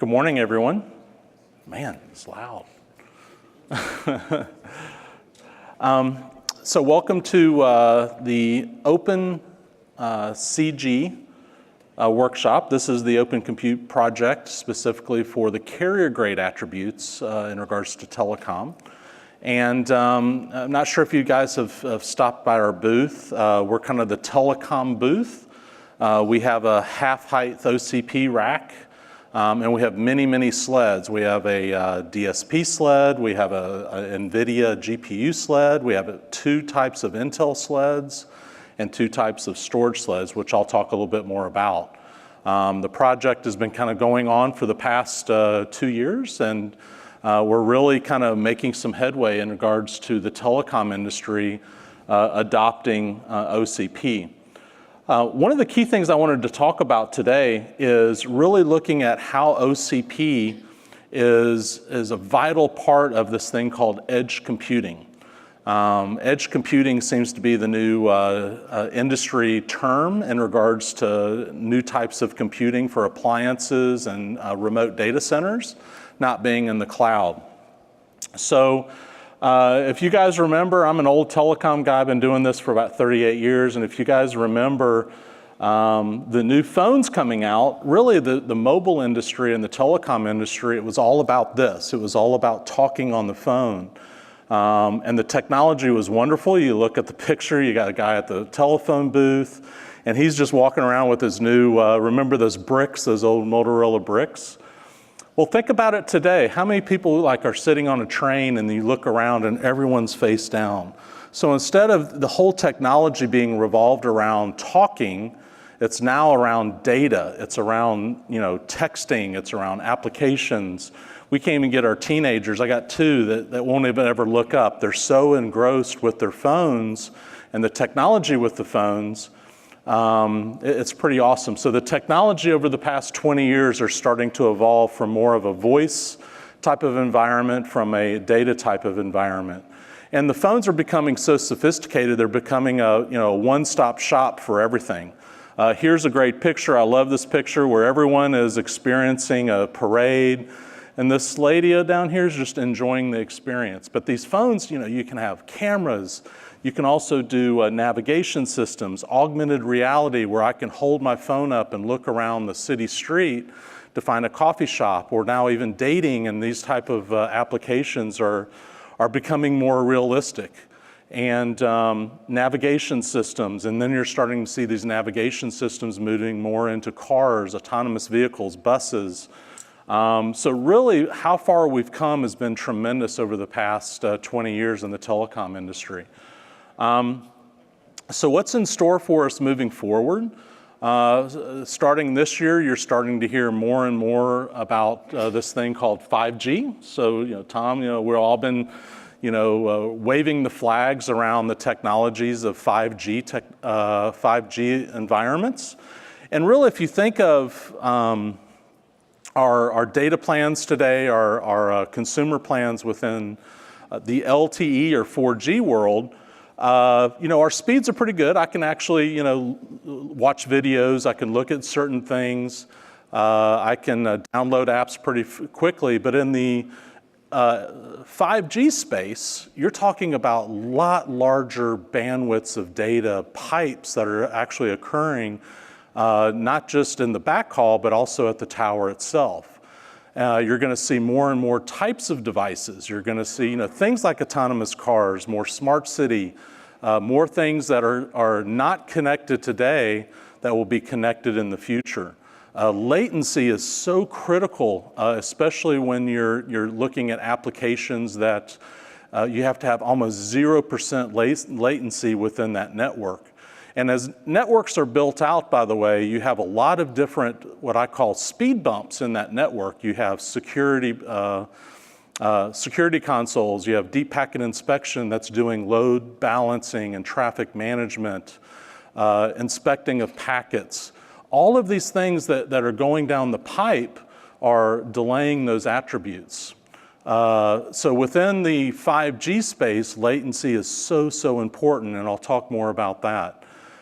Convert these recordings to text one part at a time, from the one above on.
Good morning, everyone. Man, it's loud. So welcome to the OCP-CG workshop. This is the Open Compute project specifically for the carrier grade attributes in regards to telecom. And I'm not sure if you guys have stopped by our booth. We're kind of the telecom booth. We have a half-height OCP rack. And we have many, many sleds. We have a DSP sled, we have a NVIDIA GPU sled, we have two types of Intel sleds, and two types of storage sleds, which I'll talk a little bit more about. The project has been kind of going on for the past 2 years, and we're really kind of making some headway in regards to the telecom industry adopting OCP. One of the key things I wanted to talk about today is really looking at how OCP is a vital part of this thing called edge computing. Edge computing seems to be the new industry term in regards to new types of computing for appliances and remote data centers not being in the cloud. So if you guys remember, I'm an old telecom guy, I've been doing this for about 38 years, and if you guys remember the new phones coming out, really the mobile industry and the telecom industry, it was all about this. It was all about talking on the phone. And the technology was wonderful. You look at the picture, you got a guy at the telephone booth, and he's just walking around with his new, remember those bricks, those old Motorola bricks? Well, think about it today. How many people are sitting on a train and you look around and everyone's face down? So instead of the whole technology being revolved around talking, it's now around data. It's around texting. It's around applications. We can't even get our teenagers. I got two that won't even ever look up. They're so engrossed with their phones and the technology with the phones. It's pretty awesome. So the technology over the past 20 years are starting to evolve from more of a voice type of environment from a data type of environment. And the phones are becoming so sophisticated, they're becoming a one-stop shop for everything. Here's a great picture. I love this picture where everyone is experiencing a parade. And this lady down here is just enjoying the experience. But these phones, you can have cameras. You can also do navigation systems, augmented reality, where I can hold my phone up and look around the city street to find a coffee shop, or now even dating and these type of applications are becoming more realistic. And navigation systems, and then you're starting to see these navigation systems moving more into cars, autonomous vehicles, buses. So really, how far we've come has been tremendous over the past 20 years in the telecom industry. So what's in store for us moving forward? Starting this year, you're starting to hear more and more about this thing called 5G. So, Tom, we've all been, waving the flags around the technologies of 5G environments. And really, if you think of our data plans today, our consumer plans within the LTE or 4G world, our speeds are pretty good. I can actually, watch videos. I can look at certain things. I can download apps pretty quickly. But in the 5G space, you're talking about a lot larger bandwidths of data pipes that are actually occurring, not just in the backhaul, but also at the tower itself. You're going to see more and more types of devices. You're going to see things like autonomous cars, more smart city, more things that are not connected today that will be connected in the future. Latency is so critical, especially when you're looking at applications that you have to have almost 0% latency within that network. And as networks are built out, by the way, you have a lot of different, what I call speed bumps in that network. You have security consoles, you have deep packet inspection that's doing load balancing and traffic management, inspecting of packets. All of these things that are going down the pipe are delaying those attributes. So within the 5G space, latency is so important, and I'll talk more about that.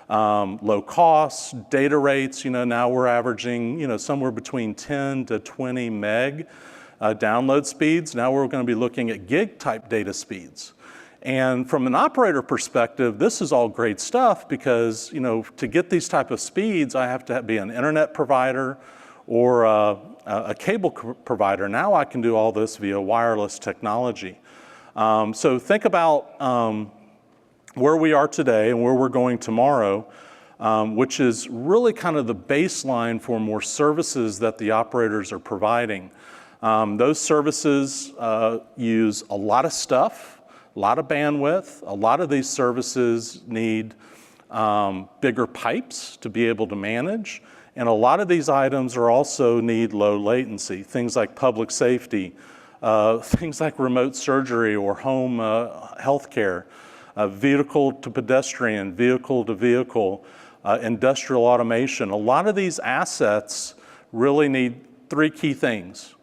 low cost, data rates, now we're averaging, somewhere between 10 to 20 meg download speeds. Now we're going to be looking at gig type data speeds. And from an operator perspective, this is all great stuff because, to get these type of speeds, I have to be an internet provider or a cable provider. Now I can do all this via wireless technology. So think about where we are today and where we're going tomorrow, which is really kind of the baseline for more services that the operators are providing. Those services use a lot of stuff, a lot of bandwidth. A lot of these services need bigger pipes to be able to manage. And a lot of these items also need low latency, things like public safety, things like remote surgery or home healthcare, vehicle to pedestrian, vehicle to vehicle, industrial automation. A lot of these assets really need three key things.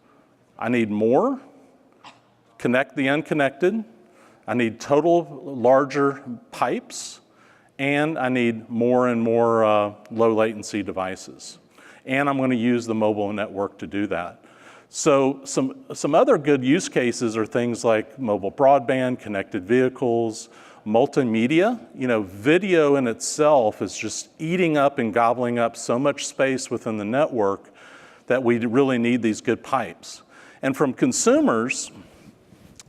I need more, connect the unconnected. I need total larger pipes, and I need more and more low latency devices. And I'm going to use the mobile network to do that. So some other good use cases are things like mobile broadband, connected vehicles, multimedia. Video in itself is just eating up and gobbling up so much space within the network that we really need these good pipes. And from consumers,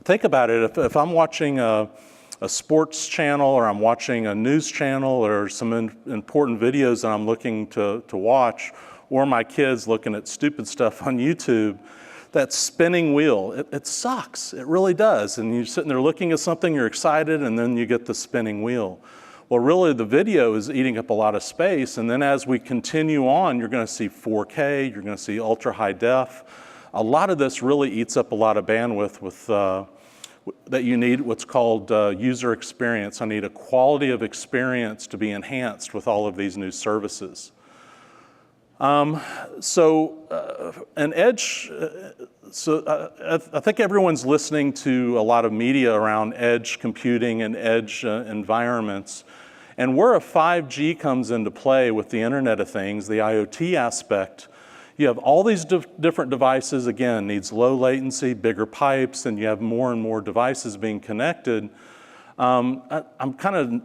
think about it, if I'm watching a sports channel or I'm watching a news channel or some important videos that I'm looking to watch, or my kids looking at stupid stuff on YouTube, that spinning wheel, it sucks, it really does. And you're sitting there looking at something, you're excited, and then you get the spinning wheel. Well, really the video is eating up a lot of space, and then as we continue on, you're gonna see 4K, you're gonna see ultra high def. A lot of this really eats up a lot of bandwidth with that you need what's called user experience. I need a quality of experience to be enhanced with all of these new services. An edge, I think everyone's listening to a lot of media around edge computing and edge environments. And where a 5G comes into play with the Internet of Things, the IoT aspect, you have all these different devices, again, needs low latency, bigger pipes, and you have more and more devices being connected. I'm kind of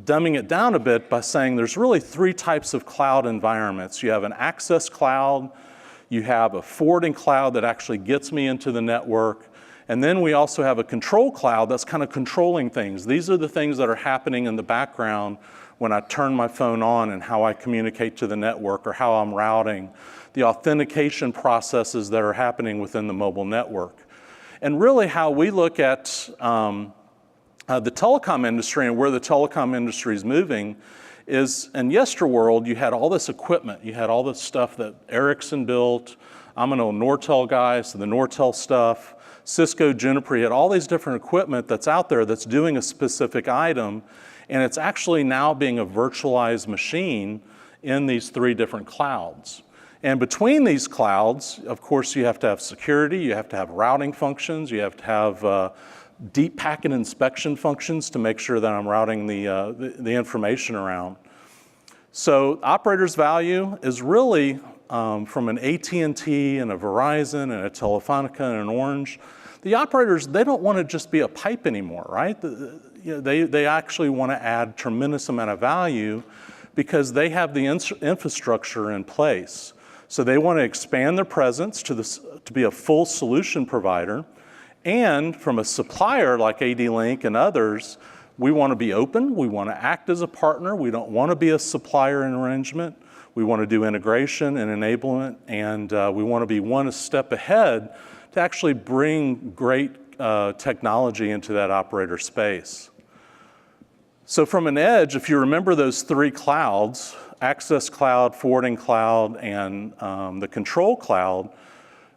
dumbing it down a bit by saying there's really three types of cloud environments. You have an access cloud, you have a forwarding cloud that actually gets me into the network, and then we also have a control cloud that's kind of controlling things. These are the things that are happening in the background when I turn my phone on and how I communicate to the network or how I'm routing, the authentication processes that are happening within the mobile network. And really how we look at the telecom industry and where the telecom industry is moving is, in yesterworld, you had all this equipment. You had all this stuff that Ericsson built. I'm an old Nortel guy, so the Nortel stuff. Cisco, Juniper, you had all these different equipment that's out there that's doing a specific item, and it's actually now being a virtualized machine in these three different clouds. And between these clouds, of course, you have to have security, you have to have routing functions, you have to have deep packet inspection functions to make sure that I'm routing the information around. So operator's value is really from an AT&T and a Verizon and a Telefonica and an Orange. The operators, they don't want to just be a pipe anymore, right? They actually want to add tremendous amount of value because they have the infrastructure in place. So they want to expand their presence to be a full solution provider. And from a supplier like ADLINK and others, we want to be open, we want to act as a partner, we don't want to be a supplier in arrangement, we want to do integration and enablement, and we want to be one step ahead to actually bring great technology into that operator space. So from an edge, if you remember those three clouds, access cloud, forwarding cloud, and the control cloud,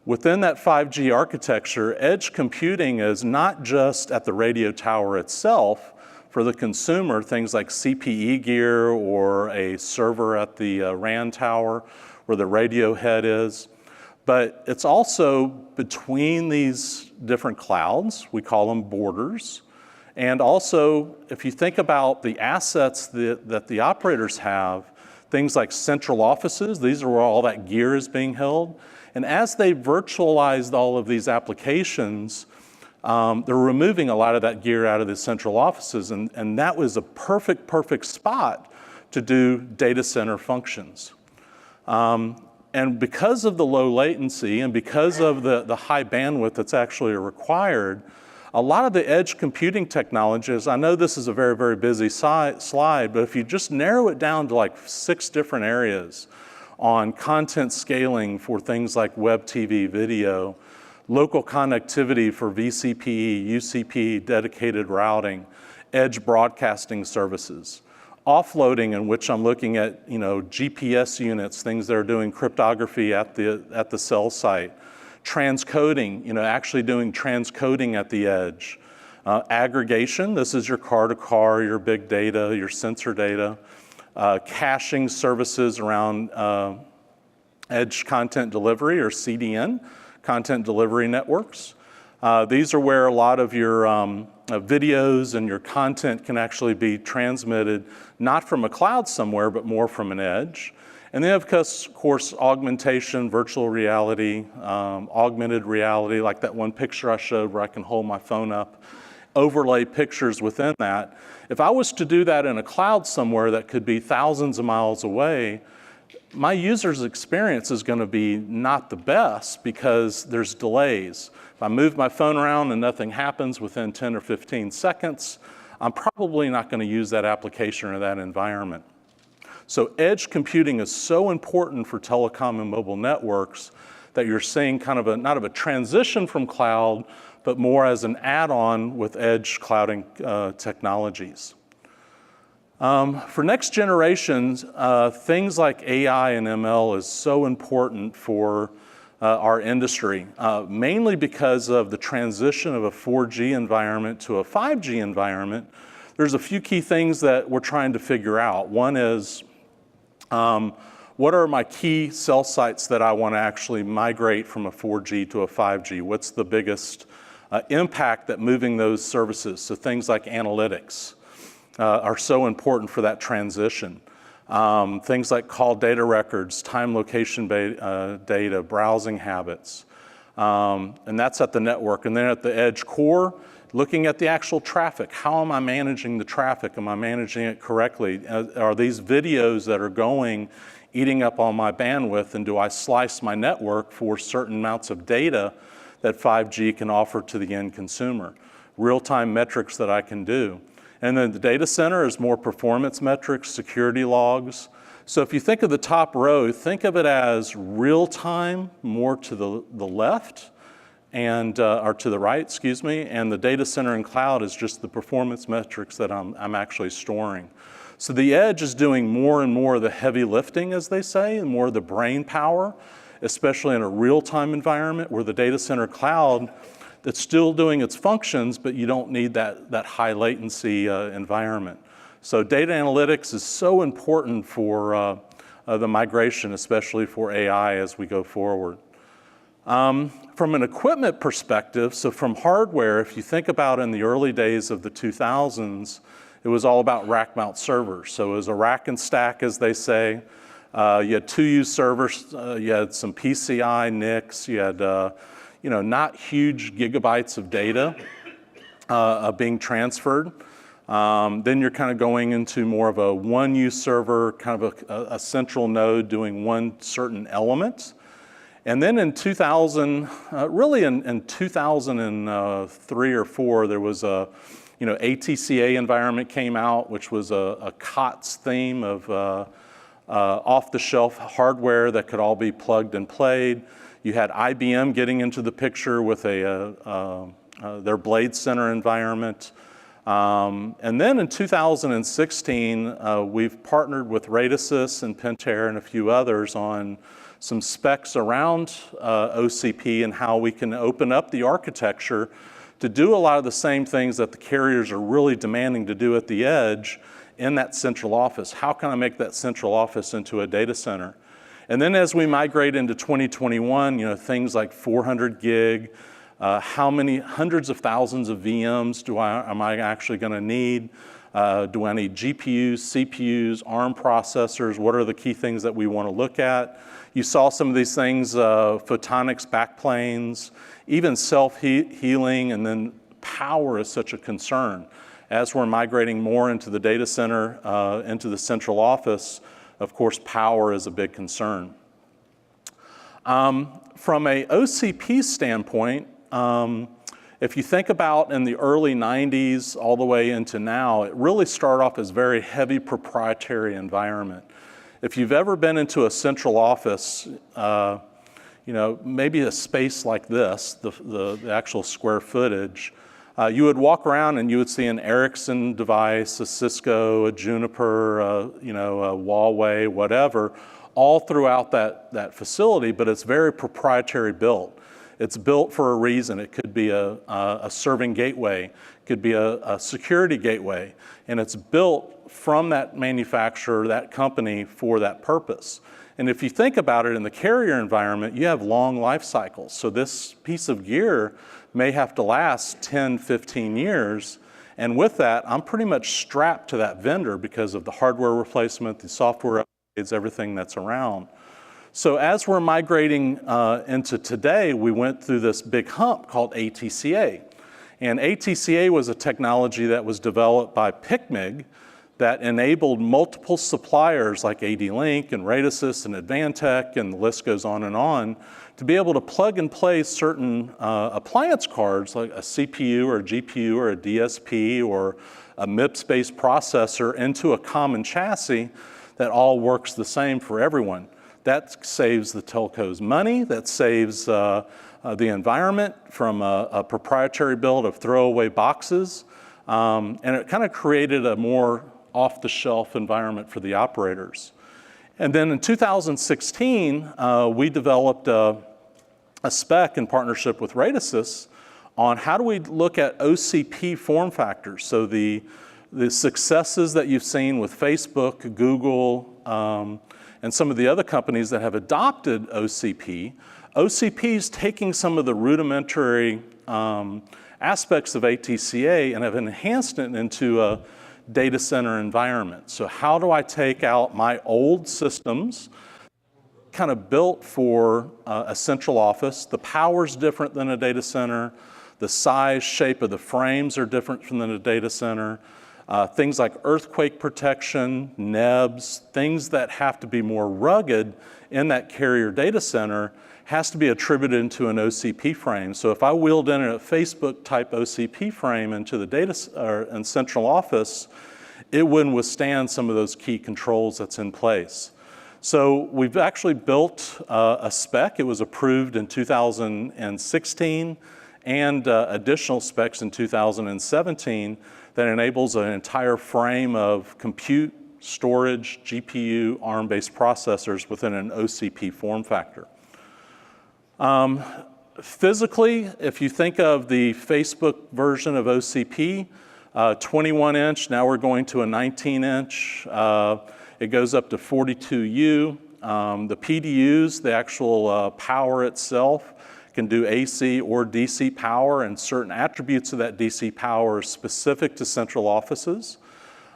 within that 5G architecture, edge computing is not just at the radio tower itself. For the consumer, things like CPE gear or a server at the RAN tower where the radio head is. But it's also between these different clouds. We call them borders. And also, if you think about the assets that the operators have, things like central offices, these are where all that gear is being held. And as they virtualized all of these applications, they're removing a lot of that gear out of the central offices, and that was a perfect spot to do data center functions. And because of the low latency and because of the high bandwidth that's actually required, a lot of the edge computing technologies, I know this is a very busy slide, but if you just narrow it down to like 6 different areas on content scaling for things like web TV, video, local connectivity for VCPE, UCP, dedicated routing, edge broadcasting services, offloading, in which I'm looking at GPS units, things that are doing cryptography at the cell site, transcoding, actually doing transcoding at the edge, aggregation, this is your car-to-car, your big data, your sensor data, caching services around edge content delivery, or CDN, content delivery networks. These are where a lot of your videos and your content can actually be transmitted, not from a cloud somewhere, but more from an edge. And then, of course, augmentation, virtual reality, augmented reality, like that one picture I showed where I can hold my phone up, overlay pictures within that. If I was to do that in a cloud somewhere that could be thousands of miles away, my user's experience is going to be not the best because there's delays. If I move my phone around and nothing happens within 10 or 15 seconds, I'm probably not going to use that application or that environment. So edge computing is so important for telecom and mobile networks that you're seeing kind of not of a transition from cloud, but more as an add-on with edge clouding technologies. For next generations, things like AI and ML is so important for our industry, mainly because of the transition of a 4G environment to a 5G environment. There's a few key things that we're trying to figure out. One is, what are my key cell sites that I want to actually migrate from a 4G to a 5G? What's the biggest impact that moving those services? So things like analytics are so important for that transition. Things like call data records, time location data, browsing habits. And that's at the network. And then at the edge core, looking at the actual traffic. How am I managing the traffic? Am I managing it correctly? Are these videos that are going eating up all my bandwidth, and do I slice my network for certain amounts of data that 5G can offer to the end consumer? Real-time metrics that I can do. And then the data center is more performance metrics, security logs. So if you think of the top row, think of it as real-time, more to the left, and or to the right, excuse me, and the data center and cloud is just the performance metrics that I'm actually storing. So the edge is doing more and more of the heavy lifting, as they say, and more of the brain power, especially in a real-time environment where the data center cloud, that's still doing its functions, but you don't need that high latency environment. So data analytics is so important for the migration, especially for AI as we go forward. From an equipment perspective, so from hardware, if you think about in the early days of the 2000s, it was all about rack mount servers. So it was a rack and stack, as they say. You had 2U servers, you had some PCI NICs, you had not huge gigabytes of data being transferred. Then you're kind of going into more of a 1U server, kind of a central node doing one certain element. And then in 2000, really in 2003 or 4, there was a, ATCA environment came out, which was a COTS theme of off-the-shelf hardware that could all be plugged and played. You had IBM getting into the picture with their Blade Center environment. And then in 2016, we've partnered with Radisys and Pentair and a few others on some specs around OCP and how we can open up the architecture to do a lot of the same things that the carriers are really demanding to do at the edge in that central office. How can I make that central office into a data center? And then as we migrate into 2021, things like 400 gig, How many hundreds of thousands of VMs am I actually going to need? Do I need GPUs, CPUs, ARM processors? What are the key things that we want to look at? You saw some of these things, photonics backplanes, even self-healing, and then power is such a concern. As we're migrating more into the data center, into the central office, of course, power is a big concern. From a OCP standpoint, if you think about in the early 90s all the way into now, it really started off as very heavy proprietary environment. If you've ever been into a central office, maybe a space like this, the actual square footage, you would walk around and you would see an Ericsson device, a Cisco, a Juniper, a Huawei, whatever, all throughout that facility, but it's very proprietary built. It's built for a reason. It could be a serving gateway, it could be a security gateway, and it's built from that manufacturer, that company, for that purpose. And if you think about it in the carrier environment, you have long life cycles. So this piece of gear may have to last 10, 15 years. And with that, I'm pretty much strapped to that vendor because of the hardware replacement, the software upgrades, everything that's around. So as we're migrating into today, we went through this big hump called ATCA. And ATCA was a technology that was developed by PICMIG that enabled multiple suppliers like ADLINK and Radisys and Advantech, and the list goes on, to be able to plug and play certain appliance cards like a CPU or a GPU or a DSP or a MIPS-based processor into a common chassis that all works the same for everyone. That saves the telcos money, that saves the environment from a proprietary build of throwaway boxes, and it kind of created a more off-the-shelf environment for the operators. And then in 2016, we developed a spec in partnership with Radisys on how do we look at OCP form factors. So the successes that you've seen with Facebook, Google, and some of the other companies that have adopted OCP, OCP is taking some of the rudimentary aspects of ATCA and have enhanced it into a data center environment. So how do I take out my old systems, kind of built for a central office? The power's different than a data center. The size, shape of the frames are different from a data center. Things like earthquake protection, NEBs, things that have to be more rugged in that carrier data center has to be attributed into an OCP frame. So if I wheeled in a Facebook type OCP frame into the data and central office, it wouldn't withstand some of those key controls that's in place. So we've actually built a spec. It was approved in 2016 and additional specs in 2017 that enables an entire frame of compute, storage, GPU, ARM-based processors within an OCP form factor. Physically, if you think of the Facebook version of OCP, 21-inch, now we're going to a 19-inch. It goes up to 42U. The PDUs, the actual power itself, can do AC or DC power, and certain attributes of that DC power are specific to central offices.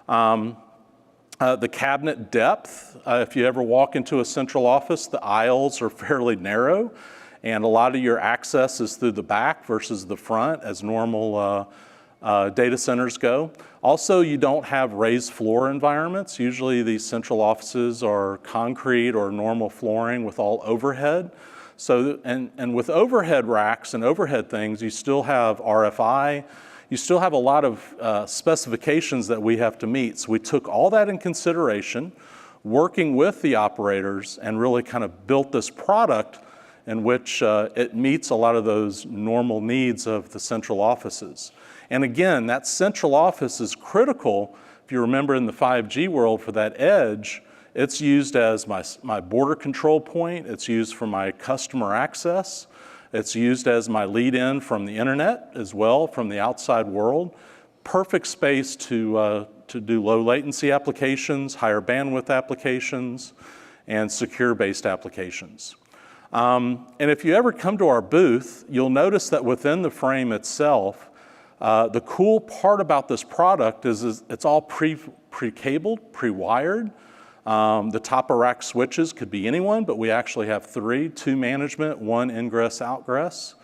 The cabinet depth, if you ever walk into a central office, the aisles are fairly narrow, and a lot of your access is through the back versus the front as normal data centers go. Also, you don't have raised floor environments. Usually these central offices are concrete or normal flooring with all overhead. So, and with overhead racks and overhead things, you still have RFI, you still have a lot of specifications that we have to meet. So we took all that in consideration, working with the operators, and really kind of built this product in which it meets a lot of those normal needs of the central offices. And again, that central office is critical, if you remember in the 5G world, for that edge. It's used as my border control point. It's used for my customer access. It's used as my lead-in from the internet as well, from the outside world. Perfect space to do low latency applications, higher bandwidth applications, and secure-based applications. And if you ever come to our booth, you'll notice that within the frame itself, the cool part about this product is it's all pre-cabled, pre-wired. The top of rack switches could be anyone, but we actually have 3, 2 management, 1 ingress, outgress.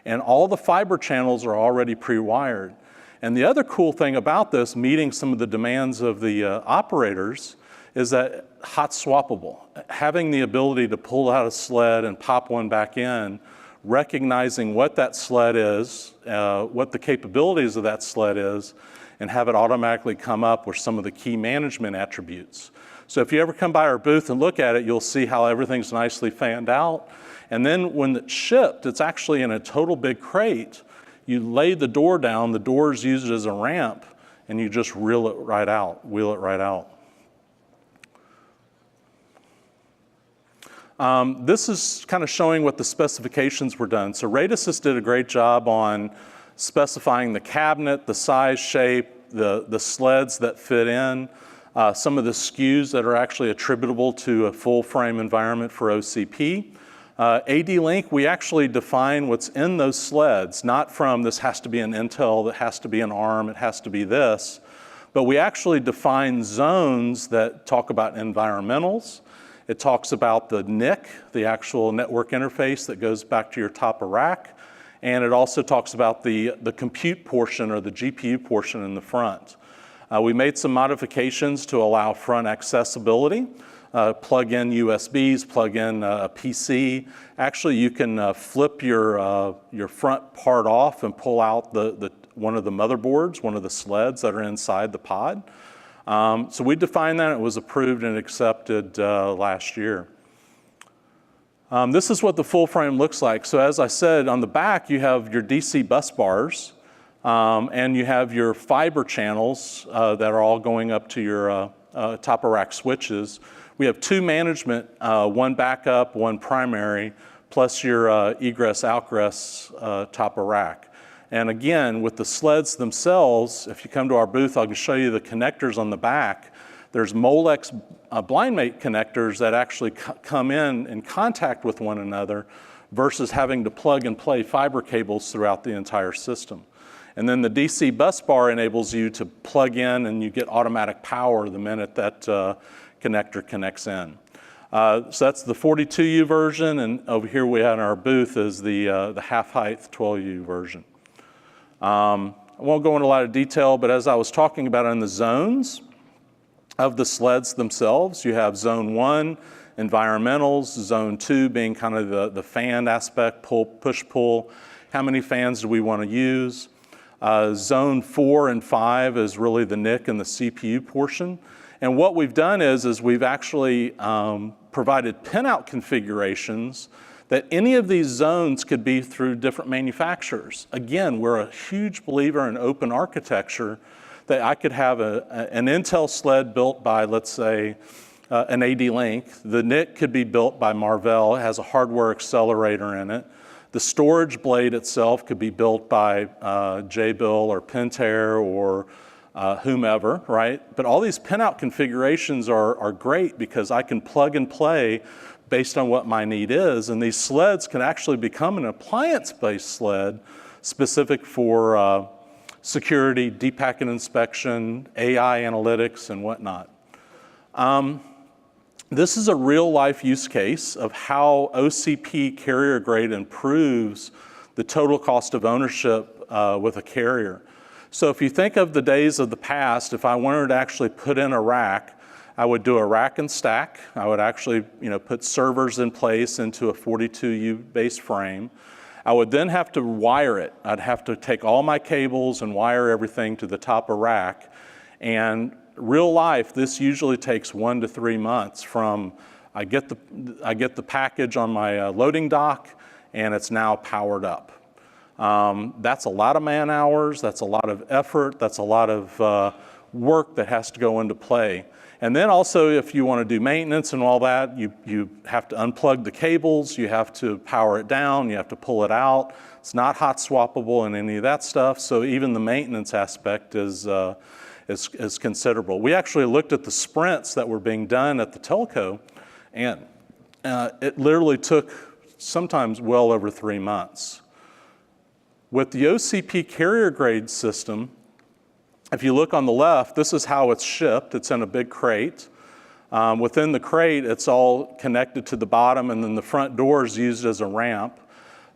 And all the fiber channels are already pre-wired. And the other cool thing about this, meeting some of the demands of the operators, is that hot swappable. Having the ability to pull out a sled and pop one back in, recognizing what that sled is, what the capabilities of that sled is, and have it automatically come up with some of the key management attributes. So if you ever come by our booth and look at it, you'll see how everything's nicely fanned out. And then when it's shipped, it's actually in a total big crate. You lay the door down, the door is used as a ramp, and you just wheel it right out. This is kind of showing what the specifications were done. So Radisys did a great job on specifying the cabinet, the size, shape, the sleds that fit in, some of the SKUs that are actually attributable to a full frame environment for OCP. ADLINK, we actually define what's in those sleds, not from this has to be an Intel, that has to be an ARM, it has to be this, but we actually define zones that talk about environmentals. It talks about the NIC, the actual network interface that goes back to your top of rack, and it also talks about the compute portion or the GPU portion in the front. We made some modifications to allow front accessibility. Plug in USBs, plug in a PC. Actually, you can flip your front part off and pull out one of the motherboards, one of the sleds that are inside the pod. So we defined that. It was approved and accepted last year. This is what the full frame looks like. So as I said, on the back, you have your DC bus bars, and you have your fiber channels that are all going up to your top of rack switches. We have 2 management, 1 backup, 1 primary, plus your egress, outgress top of rack. And again, with the sleds themselves, if you come to our booth, I can show you the connectors on the back. There's Molex blind mate connectors that actually come in contact with one another versus having to plug and play fiber cables throughout the entire system. And then the DC bus bar enables you to plug in and you get automatic power the minute that connector connects in. So that's the 42U version, and over here we have in our booth is the half-height 12U version. I won't go into a lot of detail, but as I was talking about in the zones of the sleds themselves, you have zone 1, environmentals, zone 2 being kind of the fan aspect, push-pull. How many fans do we want to use? Zone 4 and 5 is really the NIC and the CPU portion. And what we've done is we've actually provided pinout configurations that any of these zones could be through different manufacturers. Again, we're a huge believer in open architecture, that I could have an Intel sled built by, let's say, an ADLINK. The NIC could be built by Marvell. It has a hardware accelerator in it. The storage blade itself could be built by JBill or Pentair or whomever, right? But all these pinout configurations are great because I can plug and play based on what my need is, and these sleds can actually become an appliance-based sled specific for security, deep packet inspection, AI analytics, and whatnot. This is a real-life use case of how OCP carrier grade improves the total cost of ownership with a carrier. So if you think of the days of the past, if I wanted to actually put in a rack, I would do a rack and stack. I would actually, put servers in place into a 42U base frame. I would then have to wire it. I'd have to take all my cables and wire everything to the top of rack. And real life, this usually takes 1 to 3 months from I get the package on my loading dock, and it's now powered up. That's a lot of man hours. That's a lot of effort. That's a lot of work that has to go into play. And then also, if you want to do maintenance and all that, you have to unplug the cables, you have to power it down, you have to pull it out. It's not hot swappable and any of that stuff, so even the maintenance aspect is considerable. We actually looked at the sprints that were being done at the telco, and it literally took sometimes well over 3 months. With the OCP carrier grade system, if you look on the left, this is how it's shipped. It's in a big crate. Within the crate, it's all connected to the bottom, and then the front door is used as a ramp.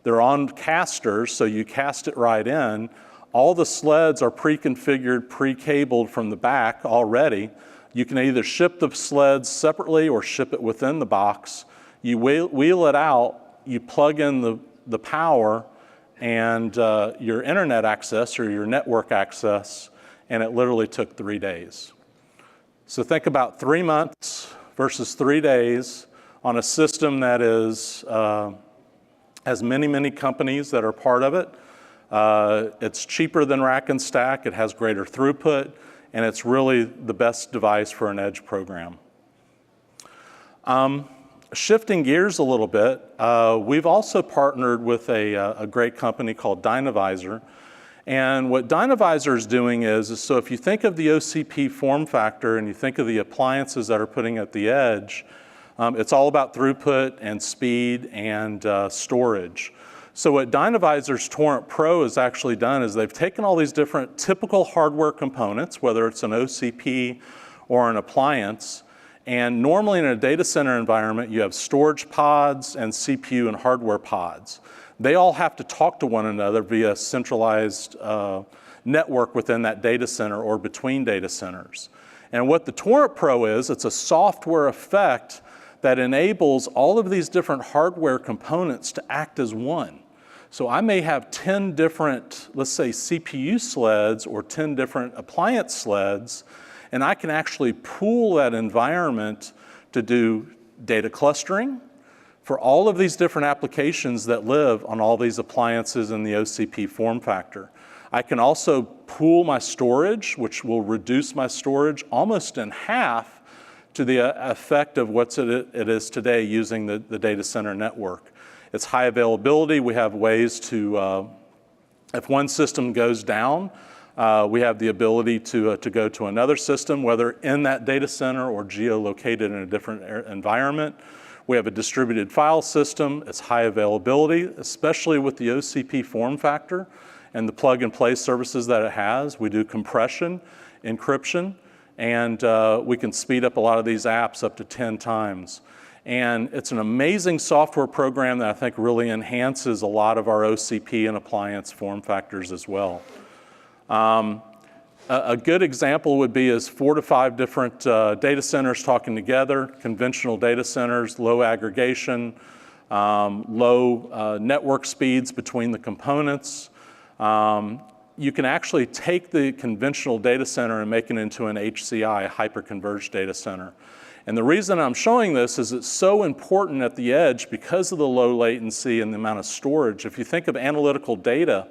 They're on casters, so you cast it right in. All the sleds are pre-configured, pre-cabled from the back already. You can either ship the sleds separately or ship it within the box. You wheel it out, you plug in the power and your internet access or your network access, and it literally took 3 days. So think about 3 months versus 3 days on a system that is, has many companies that are part of it. It's cheaper than rack and stack, it has greater throughput, and it's really the best device for an edge program. Shifting gears a little bit, we've also partnered with a great company called Dynavisor. And what Dynavisor is doing is, so if you think of the OCP form factor and you think of the appliances that are putting at the edge, it's all about throughput and speed and storage. So what Dynavisor's Torrent Pro has actually done is they've taken all these different typical hardware components, whether it's an OCP or an appliance, and normally in a data center environment, you have storage pods and CPU and hardware pods. They all have to talk to one another via a centralized network within that data center or between data centers. And what the Torrent Pro is, it's a software effect that enables all of these different hardware components to act as one. So I may have 10 different, let's say, CPU sleds or 10 different appliance sleds, and I can actually pool that environment to do data clustering for all of these different applications that live on all these appliances in the OCP form factor. I can also pool my storage, which will reduce my storage almost in half to the effect of what it is today using the data center network. It's high availability. We have ways to, if one system goes down, we have the ability to go to another system, whether in that data center or geolocated in a different environment. We have a distributed file system. It's high availability, especially with the OCP form factor and the plug and play services that it has. We do compression, encryption, and we can speed up a lot of these apps up to 10 times. And it's an amazing software program that I think really enhances a lot of our OCP and appliance form factors as well. A good example would be 4 to 5 different data centers talking together, conventional data centers, low aggregation, low network speeds between the components. You can actually take the conventional data center and make it into an HCI, a hyperconverged data center. And the reason I'm showing this is it's so important at the edge because of the low latency and the amount of storage. If you think of analytical data,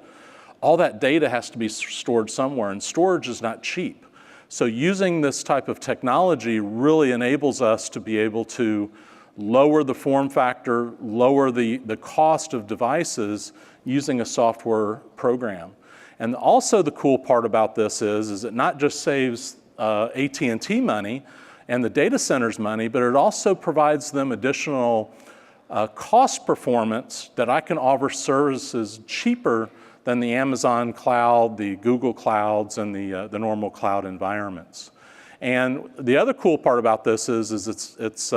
all that data has to be stored somewhere, and storage is not cheap. So using this type of technology really enables us to be able to lower the form factor, lower the cost of devices using a software program. And also the cool part about this is it not just saves AT&T money and the data centers money, but it also provides them additional cost performance that I can offer services cheaper than the Amazon cloud, the Google clouds, and the normal cloud environments. And the other cool part about this is it's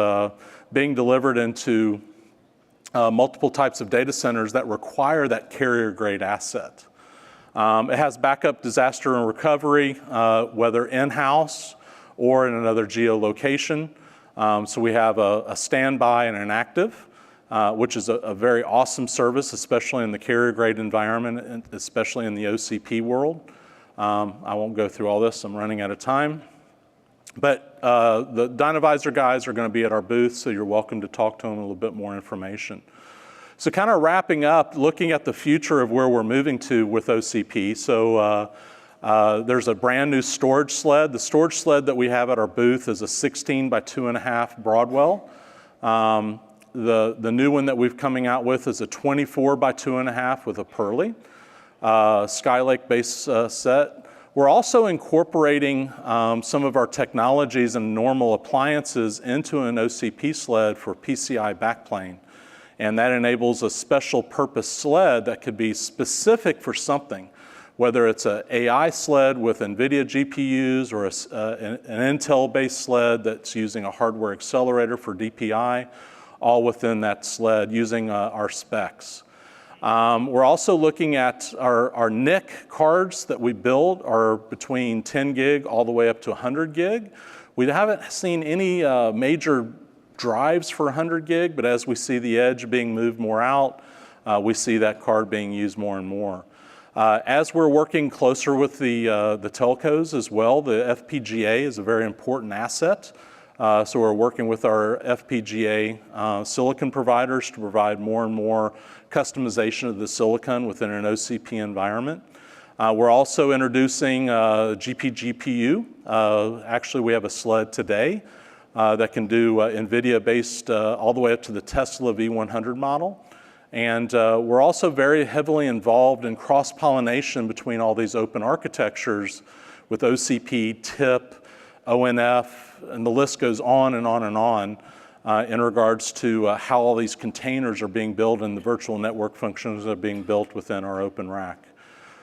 being delivered into multiple types of data centers that require that carrier grade asset. It has backup disaster and recovery, whether in-house or in another geolocation. So we have a standby and an active, which is a very awesome service, especially in the carrier grade environment, and especially in the OCP world. I won't go through all this, I'm running out of time. But the Dynavisor guys are going to be at our booth, so you're welcome to talk to them a little bit more information. So kind of wrapping up, looking at the future of where we're moving to with OCP. So there's a brand new storage sled. The storage sled that we have at our booth is a 16 by 2.5 Broadwell. The new one that we've coming out with is a 24 by 2.5 with a Pearly Skylake base set. We're also incorporating some of our technologies and normal appliances into an OCP sled for PCI backplane. And that enables a special purpose sled that could be specific for something, whether it's an AI sled with NVIDIA GPUs or an Intel-based sled that's using a hardware accelerator for DPI, all within that sled using our specs. We're also looking at our NIC cards that we build are between 10 gig all the way up to 100 gig. We haven't seen any major drives for 100 gig, but as we see the edge being moved more out, we see that card being used more and more. As we're working closer with the telcos as well, the FPGA is a very important asset. So we're working with our FPGA silicon providers to provide more and more customization of the silicon within an OCP environment. We're also introducing GPGPU. Actually, we have a sled today that can do NVIDIA-based all the way up to the Tesla V100 model. And we're also very heavily involved in cross-pollination between all these open architectures with OCP, TIP, ONF, and the list goes on and on and on in regards to how all these containers are being built and the virtual network functions that are being built within our open rack.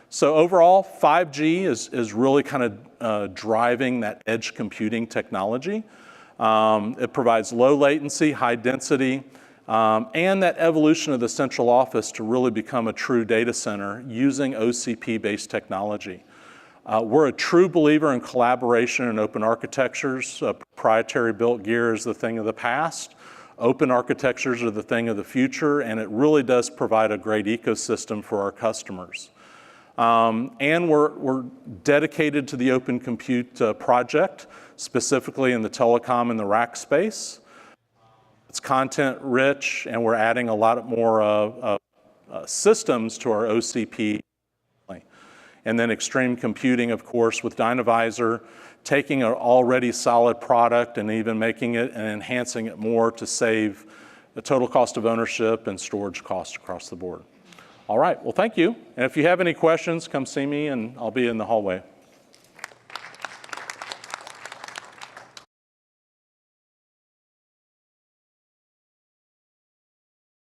So overall, 5G is really kind of driving that edge computing technology. It provides low latency, high density, and that evolution of the central office to really become a true data center using OCP-based technology. We're a true believer in collaboration and open architectures. Proprietary built gear is the thing of the past. Open architectures are the thing of the future, and it really does provide a great ecosystem for our customers. And we're dedicated to the Open Compute project, specifically in the telecom and the rack space. It's content rich, and we're adding a lot more systems to our OCP. And then extreme computing, of course, with Dynavisor, taking an already solid product and even making it and enhancing it more to save the total cost of ownership and storage costs across the board. All right, well, thank you. And if you have any questions, come see me, and I'll be in the hallway.